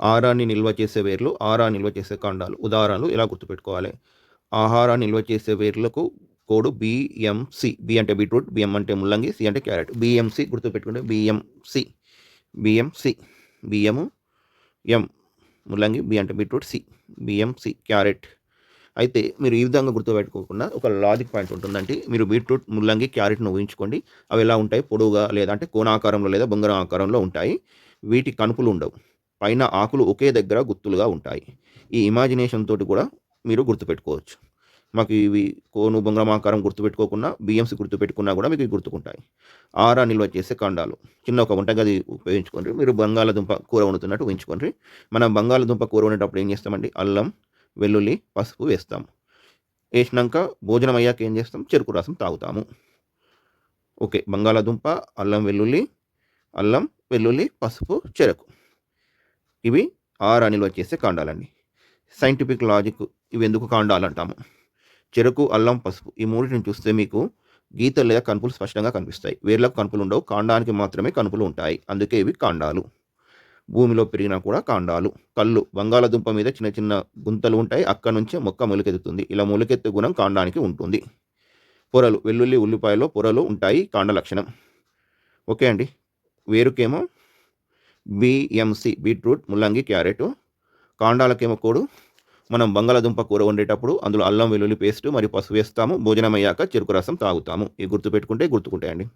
ఆహారాన్ని నిల్వ చేసే వేర్లు, ఆహారాన్ని నిల్వ చేసే కాండాలు. ఉదాహరణలు ఇలా గుర్తుపెట్టుకోవాలి. ఆహారాన్ని నిల్వ చేసే వేర్లకు కోడ్ బీఎంసీ. బి అంటే బీట్రూట్, బిఎం అంటే ముల్లంగి, సి అంటే క్యారెట్. బీఎంసీ గుర్తుపెట్టుకుంటే బీఎంసీ. బిఎంసీ. బియ్యము, ఎం ముల్లంగి, బి అంటే బీట్రూట్, సి బిఎంసి క్యారెట్. అయితే మీరు ఈ విధంగా గుర్తుపెట్టుకోకుండా ఒక లాజిక్ పాయింట్ ఉంటుందంటే, మీరు బీట్రూట్, ముల్లంగి, క్యారెట్‌ను ఊహించుకోండి. అవి ఎలా ఉంటాయి? పొడవుగా లేదా అంటే కోణాకారంలో లేదా బొంగరం ఆకారంలో ఉంటాయి. వీటి కణుపులు ఉండవు. పైన ఆకులు ఒకే దగ్గర గుత్తులుగా ఉంటాయి. ఈ ఇమాజినేషన్ తోటి కూడా మీరు గుర్తుపెట్టుకోవచ్చు. మాకు ఇవి కోను బొంగరం ఆకారం గుర్తుపెట్టుకోకున్నా, బియ్యంసి గుర్తుపెట్టుకున్నా కూడా మీకు ఇవి గుర్తుకుంటాయి. ఆహార నిల్వ చేసే కాండాలు. చిన్న ఒక వంటగది ఉపయోగించుకోండి. మీరు బంగాళాదుంప కూర వండుతున్నట్టు ఊహించుకోండి. మనం బంగాళాదుంప కూర వండేటప్పుడు ఏం చేస్తామండి? అల్లం, వెల్లుల్లి, పసుపు వేస్తాం. ఏసినంక భోజనం అయ్యాక ఏం చేస్తాం? చెరుకు రసం తాగుతాము. ఓకే. బంగాళాదుంప, అల్లం, వెల్లుల్లి, అల్లం, వెల్లుల్లి, పసుపు, చెరకు. ఇవి ఆహార నిల్వ చేసే కాండాలండి. Scientific logic ఇవెందుకు కాండాలంటాము? చెరకు, అల్లం, పసుపు ఈ మూడిటిని చూస్తే మీకు గీతలు లేదా కణుపులు స్పష్టంగా కనిపిస్తాయి. వేర్లకు కణుపులుండవు. కాండానికి మాత్రమే కణుపులు ఉంటాయి. అందుకే ఇవి కాండాలు. భూమిలో పెరిగినా కూడా కాండాలు. కళ్ళు బంగాళాదుంప మీద చిన్న చిన్న గుంతలు ఉంటాయి. అక్కడి నుంచే మొక్క మొలకెత్తుతుంది. ఇలా మొలకెత్తే గుణం కాండానికి ఉంటుంది. పొరలు వెల్లుల్లి, ఉల్లిపాయలో పొరలు ఉంటాయి. కాండ లక్షణం. ఓకే అండి. వేరుకేమో బీఎంసీ బీట్రూట్, ముల్లంగి, క్యారెట్. కాండాలకేమో కోడు మనం బంగాళాదుంప కూర వండేటప్పుడు అందులో అల్లం, వెల్లుల్లి పేస్ట్ మరియు పసుపు వేస్తాము. భోజనం అయ్యాక చెరుకు రసం తాగుతాము. ఇవి గుర్తుపెట్టుకుంటే గుర్తుకుంటాయండి.